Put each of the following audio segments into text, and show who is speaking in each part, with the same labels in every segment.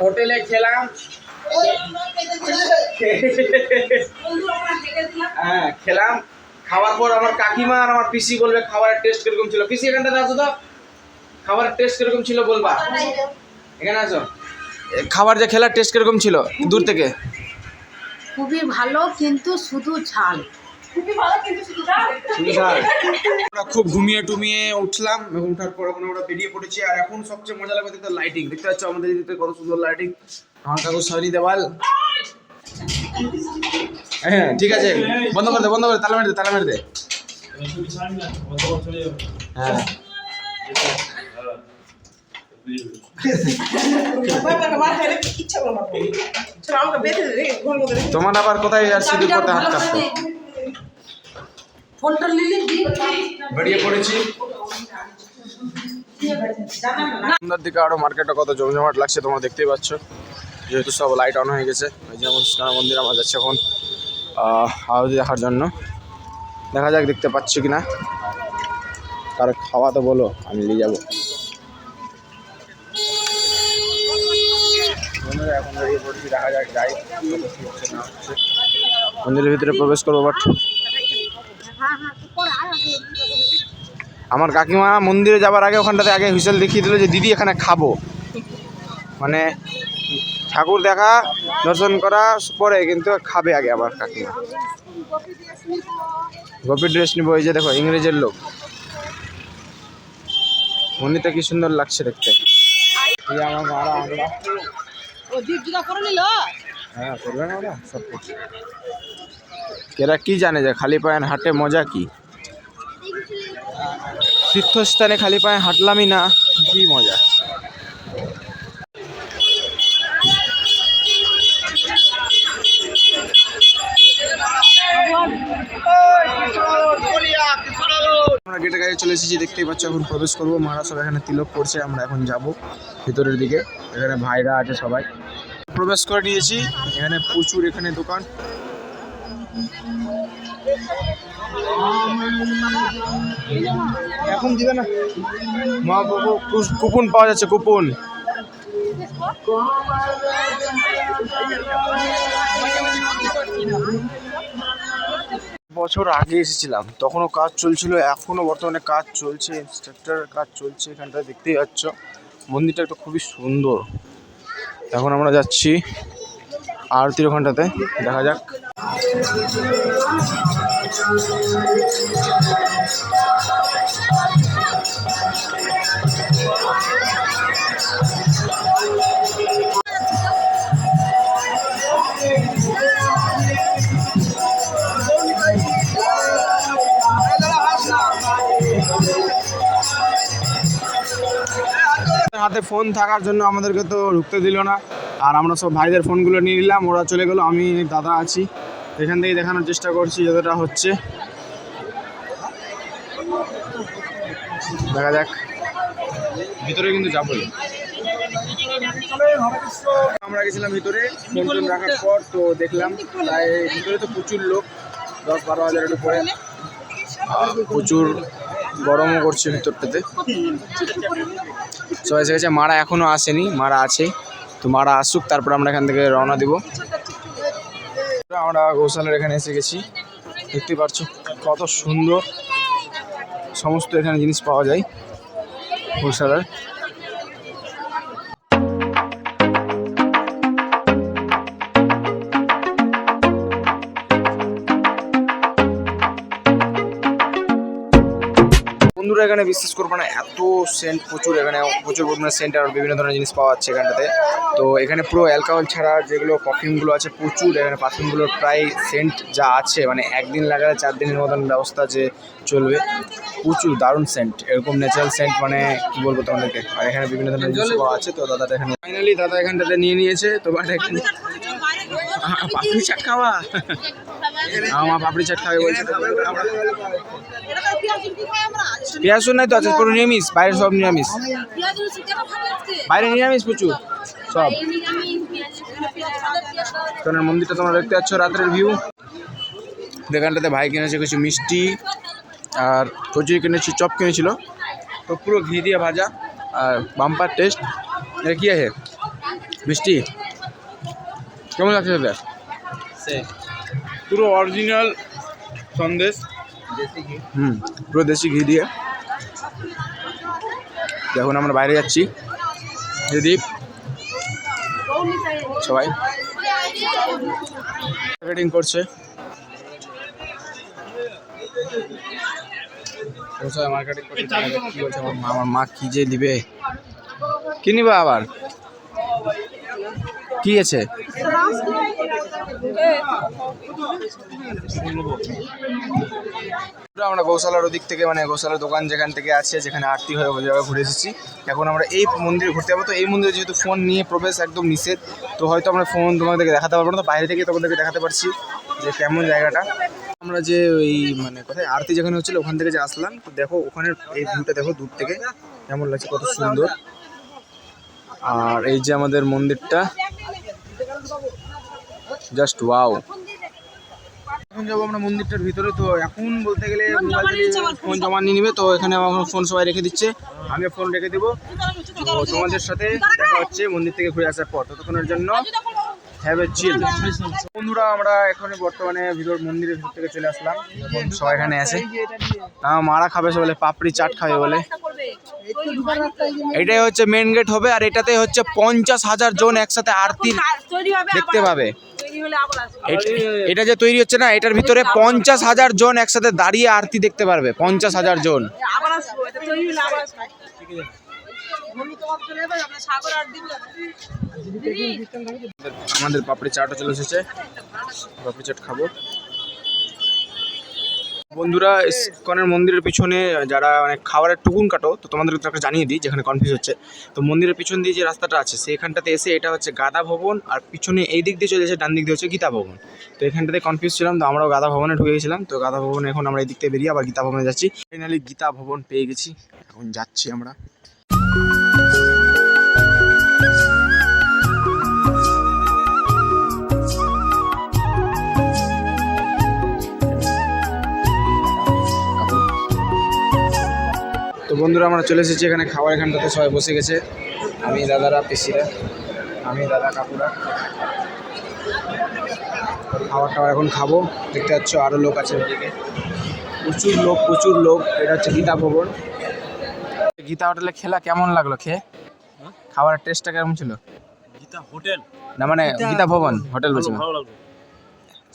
Speaker 1: হোটেলে খেলাম, হ্যাঁ খেলাম। খাওয়ার পর আমার কাকিমা আর আমার পিসি বলবে খাবারের টেস্ট কিরকম ছিল। পিসি এখানটাতে আসো তো, খাবারের টেস্ট কিরকম ছিল বলবা। এখানে আসো, খাবার যে খেলার টেস্ট কিরকম ছিল দূর থেকে?
Speaker 2: খুবই ভালো, কিন্তু শুধু ঝাল।
Speaker 1: আমরা খুব ঘুমিয়ে টুমিয়ে উঠলাম এবং উঠার পর এখন আমরা বেরিয়ে পড়েছি। আর এখন সবচেয়ে মজা লাগবে দেখতে লাইটিং, দেখতে পাচ্ছ আমাদের এদিকে কত সুন্দর লাইটিং। আমার কাকু সারি দেওয়াল, হ্যাঁ ঠিক আছে, বন্ধ করে দে, বন্ধ করে তালা মেরে দে, তালা মেরে দে। হ্যাঁ তোমার আবার কোথায় আর সিঁদুর করতে হাত কাটতো। বেরিয়ে পড়েছি সন্ধ্যার দিকে। আরো মার্কেটটা কত জমজমাট লাগছে তোমরা দেখতেই পাচ্ছ, যেহেতু সব লাইট অন হয়ে গেছে। ওই যেমন ইস্কন মন্দির আমরা যাচ্ছি এখন আরতি দেখার জন্য। দেখা যাক দেখতে পাচ্ছি কিনা। কারো খাওয়া তো বলো, আমি নিয়ে যাবো। এখন বেরিয়ে পড়ছি, দেখা যাক যাই মন্দিরের ভিতরে প্রবেশ করবো। বাট আমার কাকিমা মন্দিরে যাবার আগে ওখানটাতে আগে হুইসেল দেখিয়ে দিল যে দিদি এখানে খাবো, মানে ঠাকুর দেখা দর্শন করা পরে কিন্তু খাবে আগে আমার কাকিমা। গোপী ড্রেস নিবো, এই যে দেখো ইংরেজের লোক। মন্দিরটা কি সুন্দর লাগছে দেখতে। আমার মারা আমরা হ্যাঁ করবে না ওরা সব কিছু। এরা কি জানে যে খালি পায়ে হাঁটে মজা কি, তীর্থস্থানে খালি পায়ে হাঁটলামই না, কি মজা। আমরা গেটের কাছে চলে এসেছি, দেখতেই পাচ্ছ। এখন প্রবেশ করবো, মারা সব এখানে তিলক করছে। আমরা এখন যাব ভিতরের দিকে, এখানে ভাইরা আছে সবাই। প্রবেশ করে নিয়েছি, এখানে প্রচুর এখানে দোকান। এখন দিবে না মা বাবু, কুপন পাওয়া যাচ্ছে, কুপন। বছর আগে এসেছিলাম, তখনও কাজ চলছিল, এখনো বর্তমানে কাজ চলছে, ইনস্ট্রাকচারের কাজ চলছে এখানটা দেখতেই পাচ্ছ। মন্দিরটা একটা খুবই সুন্দর। এখন আমরা যাচ্ছি আরতির ওখানটাতে, দেখা যাক। হাতে ফোন থাকার জন্য আমাদেরকে তো ঢুকতে দিল না। আর আমরা সব ভাইদের ফোনগুলো নিয়ে নিলাম, ওরা চলে গেলো। আমি দাদা আছি, এখান থেকে দেখানোর চেষ্টা করছি যতটা হচ্ছে। দেখা যাক, ভিতরে কিন্তু যাবোই। আমরা গেছিলাম ভিতরে ফোন টোন রাখার পর, তো দেখলাম প্রায় ভিতরে তো প্রচুর লোক, 10-12 হাজারের উপরে। প্রচুর গরমও করছে ভিতরটাতে। সবাই এসে গেছে, মারা এখনও আসেনি, মারা আছে। তো মারা আসুক, তারপর আমরা এখান থেকে রওনা দিব। আমরা গৌশালার এখানে এসে গেছি, দেখতে পাচ্ছ কত সুন্দর সমস্ত এখানে জিনিস পাওয়া যায় গৌশালার। বন্ধুরা এখানে বিশ্বাস করবো না, এত সেন্ট প্রচুর, এখানে প্রচুর পরিমাণে সেন্ট আর বিভিন্ন ধরনের জিনিস পাওয়া যাচ্ছে এখানটাতে। তো এখানে পুরো অ্যালকোহল ছাড়া যেগুলো পারফিউমগুলো আছে প্রচুর, এখানে পারফিউমগুলোর প্রায় সেন্ট যা আছে মানে একদিন লাগালে 4 দিনের মতন ব্যবস্থা যে চলবে। প্রচুর দারুণ সেন্ট, এরকম ন্যাচারাল সেন্ট, মানে কি বলবো তোমাদেরকে। আর এখানে বিভিন্ন ধরনের জিনিস পাওয়া আছে। তো দাদাটা এখানে ফাইনালি দাদা এখানটাতে নিয়ে নিয়েছে। তো এখানে পাপড়ি চাট খাওয়া, আমার পাপড়ি চাট খাবে বলছে। পেঁয়াজ নাই তো আছে, পুরো নিরামিষ, বাইরে সব নিরামিষ, বাইরে নিরামিষ প্রচুর সব। কারণ মন্দিরটা তোমরা দেখতে পাচ্ছ, রাত্রের ভিউ। এখানটাতে ভাই কিনেছে কিছু মিষ্টি আর কচুরি কিনেছি, চপ কিনেছিল। তো পুরো ঘি দিয়ে ভাজা আর বাম্পার টেস্ট। এটা কি আছে মিষ্টি কেমন লাগছে দাদা?
Speaker 3: পুরো অরিজিনাল সন্দেশ,
Speaker 1: পুরো দেশি ঘি দিয়ে। এখন আমরা বাইরে যাচ্ছি, যদি সবাই মার্কেটিং করছে, সবাই মার্কেটিং করছে। কি বলছে আমার মা কি যে দিবে, কি নিবা আবার, কি আছে? আমরা গৌশালার ওদিক থেকে মানে গৌশালার দোকান যেখান থেকে আছে, যেখানে আরতি হয়ে ওই জায়গায় ঘুরে এসেছি। এখন আমরা এই মন্দিরে ঘুরতে যাবো। তো এই মন্দিরে যেহেতু ফোন নিয়ে প্রবেশ একদম নিষেধ, তো হয়তো আমরা ফোন তোমাদেরকে দেখাতে পারবো না, তো বাইরে থেকে তোমাদেরকে দেখাতে পারছি যে কেমন জায়গাটা। আমরা যে ওই মানে কোথায় আরতি যেখানে হচ্ছিল ওখান থেকে যে আসলাম, তো দেখো ওখানে এই ভিউটা দেখো দূর থেকে কেমন লাগছে, কত সুন্দর। আর এই যে আমাদের মন্দিরটা, জাস্ট ওয়াও। এখন যাবো আমরা মন্দিরটার ভিতরে। তো এখন বলতে গেলে ফোন জমা নিয়ে নিবে, তো এখানে আমার ফোন সবাই রেখে দিচ্ছে, আমিও ফোন রেখে দেবো। তো তোমাদের সাথে দেখা হচ্ছে মন্দির থেকে ঘুরে আসার পর, ততক্ষণের জন্য হ্যাভ এ চিল। বন্ধুরা আমরা এখন বর্তমানে মন্দিরের ভিতর থেকে চলে আসলাম, সবাই এখানে আছে। মারা খাবে সে বলে, পাপড়ি চাট খাবে বলে। এটাই হচ্ছে মেন গেট হবে, আর এটাতে হচ্ছে 50,000 জন একসাথে আরতি দেখতে পাবে। এটা যে তৈরি হচ্ছে না, এটার ভিতরে 50,000 জন একসাথে দাঁড়িয়ে আরতি দেখতে পারবে, 50,000 জন। আমাদের পাপড়ি চাটও চলে এসেছে, পাপড়ি চাট খাবো। বন্ধুরা ইসকনের মন্দিরের পিছনে যারা মানে খাবারের টুকুন কাটো, তো তোমাদেরকে তো একটা জানিয়ে দিই যেখানে কনফিউজ হচ্ছে। তো মন্দিরের পিছন দিয়ে যে রাস্তাটা আছে সেইখানটাতে এসে এটা হচ্ছে গাদা ভবন, আর পিছনে এই দিক দিয়ে চলে এসে ডান দিক দিয়ে হচ্ছে গীতা ভবন। তো এখানটাতে কনফিউজ ছিলাম, তো আমরাও গাদা ভবনে ঢুকে গেছিলাম। তো গাদা ভবনে এখন আমরা এই দিক থেকে বেরিয়ে আবার গীতা ভবনে যাচ্ছি। ফাইনালি গীতা ভবন পেয়ে গেছি, এখন যাচ্ছি আমরা। তো বন্ধুরা আমরা চলে এসেছি এখানে খাবার, এখানটাতে সবাই বসে গেছে, আমি দাদারা পিসিরা, আমি দাদা কাকুরা। খাবার টাবার এখন খাবো, দেখতে পাচ্ছ আরও লোক আছে ওদিকে, প্রচুর লোক। এটা হচ্ছে গীতা ভবন। গীতা হোটেলে খেলা কেমন লাগলো খেয়ে? খাবারের টেস্টটা কেমন ছিল?
Speaker 3: গীতা হোটেল
Speaker 1: না মানে গীতা ভবন হোটেল বলছি না।
Speaker 3: ভালো লাগলো,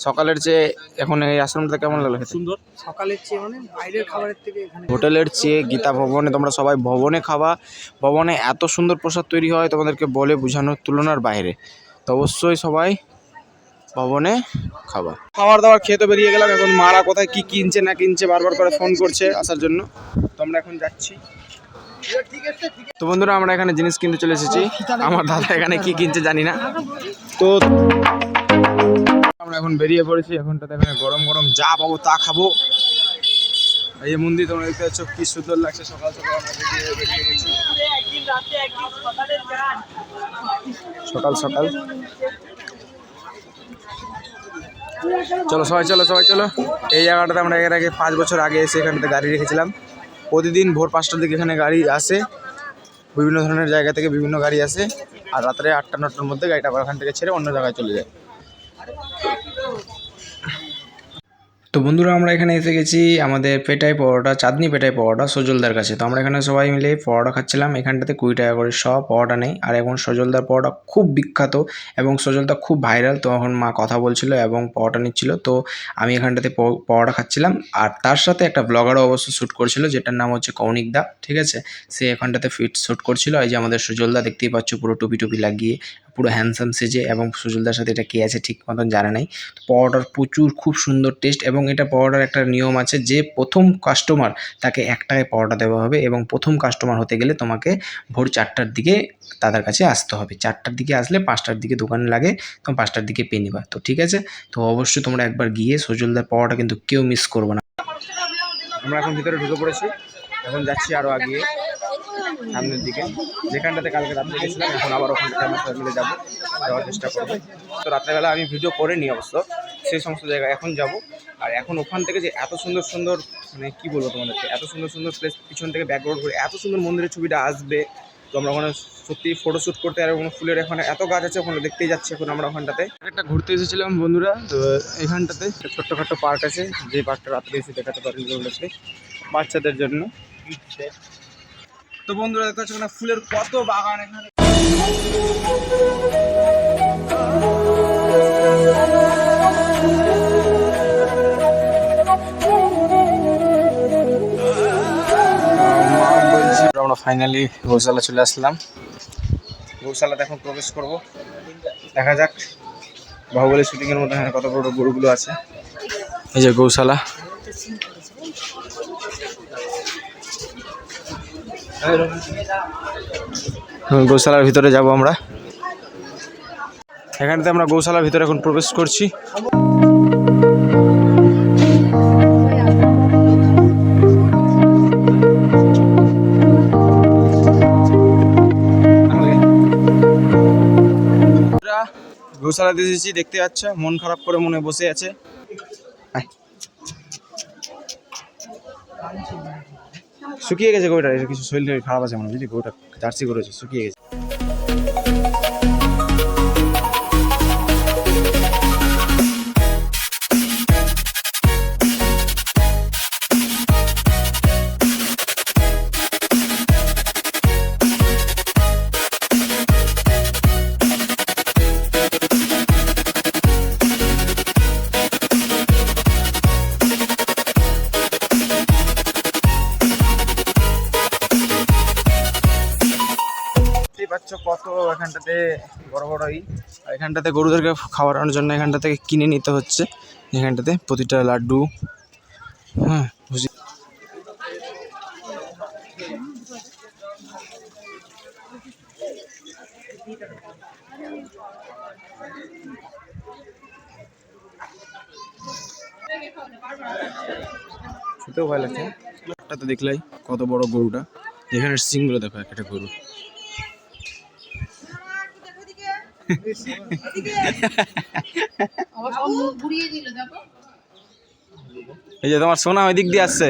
Speaker 1: সকালের চেয়ে এখন এই আশ্রমটা কেমন লাগলো খেতে?
Speaker 3: সুন্দর।
Speaker 2: সকালের চেয়ে মানে বাইরের খাবারের থেকে এখানে
Speaker 1: হোটেলের চেয়ে গীতা ভবনে তোমরা সবাই ভবনে খাওয়া। ভবনে এত সুন্দর প্রসাদ তৈরি হয় তোমাদেরকে বলে বোঝানোর তুলনার বাইরে। তো অবশ্যই সবাই ভবনে খাওয়া। খাবার দাবার খেয়ে তো বেরিয়ে গেলাম। এখন মারা কোথায় কি কিনছে না কিনছে বারবার করে ফোন করছে আসার জন্য, তো আমরা এখন যাচ্ছি। তো বন্ধুরা আমরা এখানে জিনিস কিনতে চলে এসেছি। আমার দাদা এখানে কি কিনছে জানি না। তো আমরা এখন বেরিয়ে পড়েছি। এখনটাতে এখানে গরম গরম যা পাবো তা খাবো। এই মন্দির তোমরা দেখতে পাচ্ছ কি সুন্দর লাগছে। সকাল সকাল আমরা বেরিয়ে গেছি, সকাল সকাল। চলো সবাই চলো। এই জায়গাটাতে আমরা এর আগে 5 বছর আগে এসে এখানটাতে গাড়ি রেখেছিলাম। প্রতিদিন ভোর 5টার দিকে এখানে গাড়ি আসে, বিভিন্ন ধরনের জায়গা থেকে বিভিন্ন গাড়ি আসে, আর রাত্রে 8টা-9টার মধ্যে গাড়িটা আবার এখান থেকে ছেড়ে অন্য জায়গায় চলে যায়। তো বন্ধুরা আমরা এখানে এসে গেছি আমাদের পেটাই পরোটা, চাঁদনি পেটাই পরোটা সজলদার কাছে। তো আমরা এখানে সবাই মিলে পরোটা খাচ্ছিলাম। এখানটাতে 20 টাকা করে সব, পরোটা নেই। আর এখন সজলদার পরোটা খুব বিখ্যাত এবং সজলদা খুব ভাইরাল। তো এখন মা কথা বলছিল এবং পরোটা নিচ্ছিল। তো আমি এখানটাতে পরোটা খাচ্ছিলাম, আর তার সাথে একটা ব্লগারও অবশ্য শ্যুট করছিল, যেটার নাম হচ্ছে কৌনিক দা, ঠিক আছে। সে এখানটাতে শ্যুট করছিল। এই যে আমাদের সজলদা দেখতেই পাচ্ছ, পুরো টুপি লাগিয়ে, পুরো হ্যান্ডসাম সেজে, এবং সজলদার সাথে এটা কে আছে ঠিক মতন জানা নাই। পরোটার খুব সুন্দর টেস্ট, এবং এটা পরোটার একটা নিয়ম আছে যে প্রথম কাস্টমার তাকে 1 টাকায় পরোটা দেওয়া হবে, এবং প্রথম কাস্টমার হতে গেলে তোমাকে ভোর 4টার দিকে তাদের কাছে আসতে হবে। 4টার দিকে আসলে 5টার দিকে দোকানে লাগে, তুমি 5টার দিকে পেয়ে নিবা। তো ঠিক আছে, তো অবশ্যই তোমরা একবার গিয়ে সজলদার পরোটা কিন্তু কেউ মিস করবে না। আমরা এখন ভিতরে ঢুকে পড়েছি, এখন যাচ্ছি আরও আগিয়ে সামনের দিকে, যেখানটাতে কালকে রাত্রে গেছিলাম। এখন আবার ওখানটাতে আমরা সবাই মিলে যাওয়ার চেষ্টা করবো। তো রাত্রেবেলা আমি ভিডিও করে নিই অবশ্য, সেই সমস্ত জায়গায় এখন যাব। আর এখন ওখান থেকে যে এত সুন্দর মানে কী বলবো তোমাদেরকে, এত সুন্দর প্লেস, পিছন থেকে ব্যাকগ্রাউন্ড করে এত সুন্দর মন্দিরের ছবিটা আসবে, তো আমরা ওখানে সত্যি ফটোশ্যুট করতে আর কোনো ফুলের এখানে এত গাছ আছে, ওখানে দেখতেই যাচ্ছি এখন আমরা ওখানটাতে। একটা ঘুরতে এসেছিলাম বন্ধুরা, তো এখানটাতে ছোট্টখাট্টো পার্ক আছে, যে পার্কটা রাত্রে এসে দেখাতে পারেন বাচ্চাদের জন্য। তো বন্ধুরা দেখতে পাচ্ছি ওখানে ফুলের কত বাগান এখানে। আমরা ফাইনালি গৌশালা চলে আসলাম। গৌশালাতে এখন প্রবেশ করব, দেখা যাক বাহুবলী শুটিংয়ের মধ্যে এখানে কত বড় গরুগুলো আছে। এই যে গৌশালা, গৌশালার ভিতরে যাব আমরা। এখানটাতে আমরা গৌশালার ভিতরে এখন প্রবেশ করছি। গৌশালাতে এসেছি, দেখতে পাচ্ছ মন খারাপ করে মনে বসে আছে। শুকিয়ে গেছে গরুটা, কিছু শরীর খারাপ আছে মনে বুঝলি, গরুটা জার্সি করেছে, শুকিয়ে গেছে। কত এখানটাতে বড় বড়ই, আর এখানটাতে গরুদেরকে খাওয়ানোর জন্য এখানটা থেকে কিনে নিতে হচ্ছে। এখানটাতে প্রতিটা লাড্ডু, হ্যাঁ বুঝি। শুতেও ভয় লাগছে। একটা তো দেখলাই কত বড় গরুটা, এখানে সিংগুলো দেখো, একটা গরু। এই যে তোমার সোনা ওই দিক দিয়ে আসছে,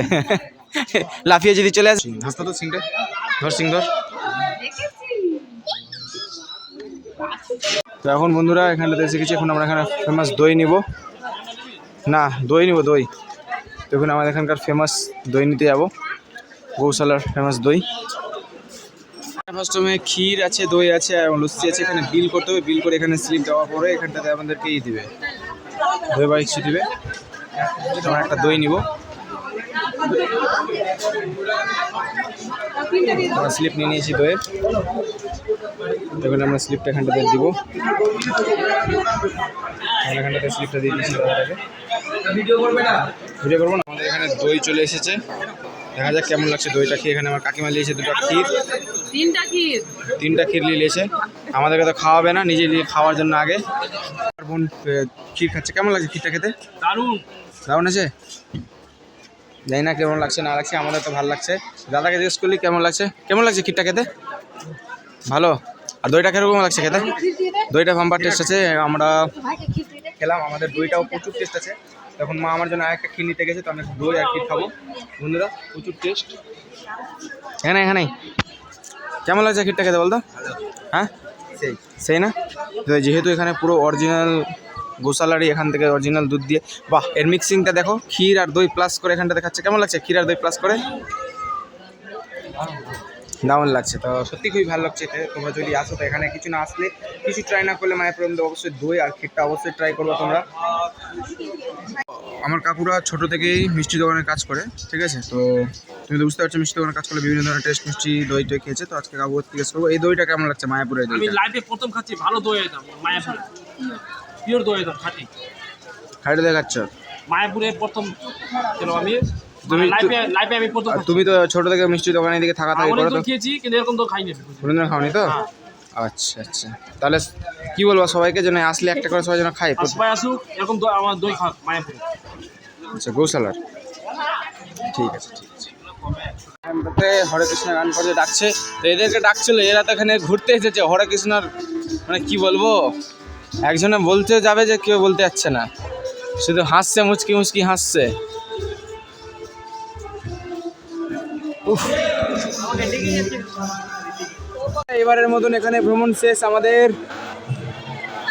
Speaker 1: লাফিয়ে যদি চলে আসে। হাসতে তো সিংটা ধর, সিং ধর। তো এখন বন্ধুরা এখানটাতে এসে গেছি, এখন আমরা এখানে ফেমাস দই নিব, না দই নিব, দই। তো এখন আমাদের এখানকার ফেমাস দই নিতে যাবো, গৌশালার ফেমাস দই। ফার্স্টে ক্ষীর আছে, দই আছে আর লস্যি আছে। এখানে বিল করতে হবে, বিল করে এখানে স্লিপ দেওয়ার পরে এখানটাতে আমাদেরকে দিবে, দই বা ইচ্ছু দিবে। আমরা একটা দই নিব, আমরা স্লিপ নিয়ে নিয়েছি দইয়ের। এখানে আমরা স্লিপটা এখানটাতে দিব, এখানটাতে স্লিপটা দিয়ে দিয়েছি দাদাটাকে। ভিডিও করবো না, আমাদের এখানে দই চলে এসেছে, দেখা যাক কেমন লাগছে দইটা খেয়ে। এখানে আমার কাকিমা নিয়েছে দুটো ক্ষীর, তিনটা ক্ষীর নিয়ে নিয়েছে। আমাদেরকে তো খাওয়াবে না, নিজে নিয়ে খাওয়ার জন্য আগে। বোন ক্ষীর খাচ্ছে, কেমন লাগছে ক্ষীরটা খেতে? দারুণ আছে, জানি না কেমন লাগছে না লাগছে, আমাদের তো ভালো লাগছে। দাদাকে জিজ্ঞেস করলি কেমন লাগছে, কেমন লাগছে ক্ষীরটা খেতে? ভালো। আর দইটা কিরকম লাগছে খেতে? দইটা ভাম্বার টেস্ট আছে, আমরা খেলাম, আমাদের দইটাও প্রচুর টেস্ট আছে। তখন মা আমার জন্য আরেকটা ক্ষীর নিতে গেছে, তো আমি দই আর ক্ষীর খাবো বন্ধুরা, প্রচুর টেস্ট। এখানে কেমন লাগছে ক্ষীরটা খেতে বলতো? হ্যাঁ সেই না, যেহেতু এখানে পুরো অরিজিনাল গৌশালারই, এখান থেকে অরিজিনাল দুধ দিয়ে, বাহ এর মিক্সিংটা দেখো, ক্ষীর আর দই প্লাস করে এখানটা দেখাচ্ছে। কেমন লাগছে ক্ষীর আর দই প্লাস করে? দারুণ লাগছে। তো সত্যি খুবই ভালো লাগছে এতে। তোমরা যদি আসো তো এখানে কিছু না আসলে, কিছু ট্রাই না করলে মায়াপুরের মধ্যে অবশ্যই দই আর ক্ষীরটা অবশ্যই ট্রাই করবো তোমরা। আমার কাকুরা ছোটো থেকেই মিষ্টি দোকানে কাজ করে, ঠিক আছে? তো তুমি তো বুঝতে পারছো মিষ্টি দোকানে কাজ করলে বিভিন্ন ধরনের টেস্ট মিষ্টি দই টই খেয়েছে। তো আজকে কাকু জিজ্ঞেস করবো এই দইটা কেমন লাগছে মায়াপুরের দই।
Speaker 4: আমি লাইফে প্রথম খাচ্ছি, ভালো দই একদম মায়াপুরে, পিওর দই একদম খাঁটি।
Speaker 1: খাইটা দেখাচ্ছ
Speaker 4: মায়াপুরে প্রথম খেলাম আমি, লাইফে আমি প্রথম।
Speaker 1: তুমি তো ছোট থেকে মিষ্টি দোকানে দিকে থাকা থাকি করো, তো
Speaker 4: খেয়েছি কিন্তু এরকম তো খাইনি,
Speaker 1: কোনোদিন খাওনি তো? আচ্ছা আচ্ছা, তাহলে কি বলবো সবাইকে যেন আসলে একটা করে সবাই যেন খায়,
Speaker 4: সবাই আসুক এরকম আমার দই খাক মায়াপুরে।
Speaker 1: আচ্ছা গৌশালার, ঠিক আছে ঠিক আছে। হরে কৃষ্ণ গান করে ডাকছে, তো এদেরকে ডাকছিল, এরা তো এখানে ঘুরতে এসেছে হরে কৃষ্ণর, মানে কি বলবো, একজনে বলতে যাবে যে কেউ বলতে যাচ্ছে না, শুধু হাসছে, মুচকি মুচকি হাসছে। উফ এবারের মতন এখানে ভ্রমণ শেষ আমাদের।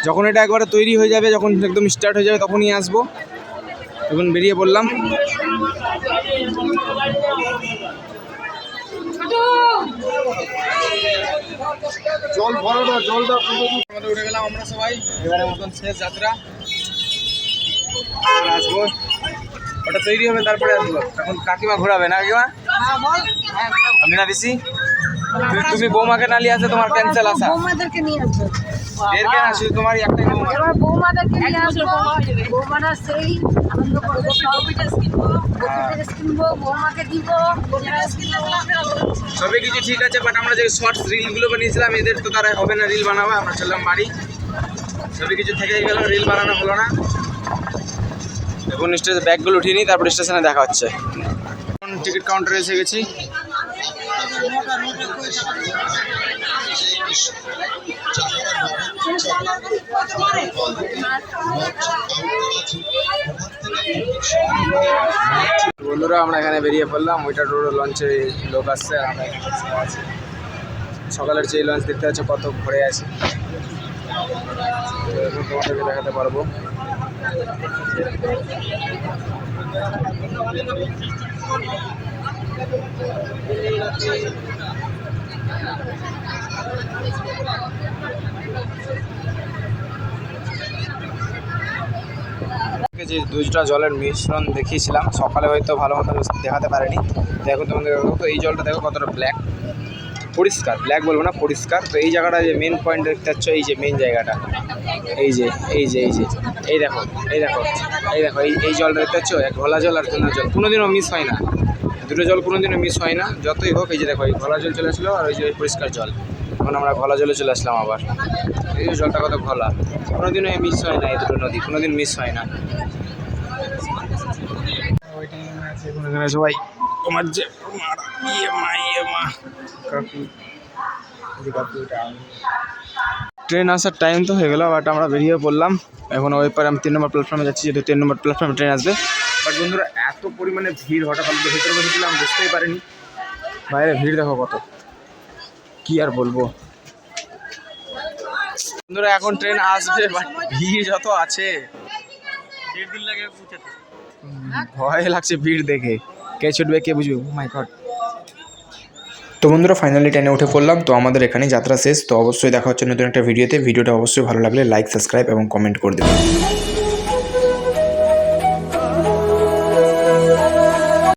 Speaker 1: যখন এটা একবারে তৈরি হয়ে যাবে, যখন একদম স্টার্ট হয়ে যাবে তখনই আসবো। এখন বেরিয়ে পড়লাম। জল ভরো না, জলটা আমাদের উঠে গেলাম আমরা সবাই। এবারের মতন শেষ যাত্রা। আসবো, ওটা তৈরি হবে তারপরে আসবো। এখন কাকিমা ঘোরাবে না কাকিমা? আমি না দিছি, তুমি বৌমাকে না নিয়ে আসে তোমার ক্যান্সেল আসা।
Speaker 5: বৌমাদেরকে নিয়ে আসবে।
Speaker 1: এর কেন আসে তোমার একটাই বৌমা?
Speaker 5: এবার বৌমাদেরকে নিয়ে আসবো, বৌমারা সেই আনন্দ করবে, সবই ড্রেস কিনবো, ড্রেস কিনবো, বৌমাকে দিব, ড্রেস কিনবো।
Speaker 1: সবই কিছু ঠিক আছে, বাট আমরা যে শর্টস রিলগুলো বানিয়েছিলাম এদের তো তারা হবে না রিল বানাবো। আমরা চললাম বাড়ি, সবই কিছু থেকেই গেল, রিল বানানো হলো না। এখন স্টেশন ব্যাগগুলো উঠিয়ে নিই, তারপর স্টেশনে দেখা হচ্ছে। এখন টিকিট কাউন্টারে এসে গেছি। বন্ধুরা আমরা এখানে বেরিয়ে পড়লাম। ওইটা রোড লঞ্চে লোক আসছে, আর আমরা এখানে বসে আছি। সকালের যে লঞ্চ দেখতে পাচ্ছ কত ভরে আছে, তো এখন তোমাদেরকে দেখাতে পারবো। যে দুইটা জলের মিশ্রণ দেখিয়েছিলাম সকালে, হয়তো ভালো মতো দেখাতে পারেনি। দেখো তোমাদের তো এই জলটা দেখো কতটা ব্ল্যাক, পরিষ্কার, ব্ল্যাক বলবো না, পরিষ্কার। তো এই জায়গাটা যে মেন পয়েন্ট দেখতে পাচ্ছ, এই যে মেন জায়গাটা, এই যে এই যে এই যে এই দেখো এই দেখো এই দেখো এই জলটা দেখতে পাচ্ছ, এক ঘোলা জল আর ঠান্ডা জল কোনোদিনও মিস হয় না। দুটো জল কোনোদিনও মিস হয় না, যতই হোক। এই যে দেখো এই ঘোলা জল চলে আসলো, আর ওই যে পরিষ্কার জল। এখন আমরা ঘোলা জলে চলে আসলাম আবার। এই জলটা কত ঘোলা, কোনোদিনও মিস হয় না। এই দুটো নদী কোনোদিন মিস হয় না। সবাই তোমার যে ট্রেন আসার টাইম তো হয়ে গেল, বাট আমরা বেরিয়ে পড়লাম। এখন ওই পরে আমি 3 নম্বর প্ল্যাটফর্মে যাচ্ছি, যেহেতু 3 নম্বর প্ল্যাটফর্মে ট্রেন আসবে। বাট বন্ধুরা এত পরিমাণে ভিড়, হঠাৎ আমি ভিতরে বসেছিলাম, বুঝতেই পারিনি। বাইরে ভিড় দেখো কত, কি আর বলবো বন্ধুরা। এখন ট্রেন আসবে, বাট ভিড় যত আছে, ভয় লাগছে ভিড় দেখে। কে ছুটবে কে বুঝবে, মাই গড। তো বন্ধুরা ফাইনালি ট্রেনে উঠে পড়লাম। তো আমাদের এখানেই যাত্রা শেষ। তো অবশ্যই দেখা হচ্ছে নতুন একটা ভিডিওতে। ভিডিওটা অবশ্যই ভালো লাগলে লাইক, সাবস্ক্রাইব এবং কমেন্ট করে দেবেন।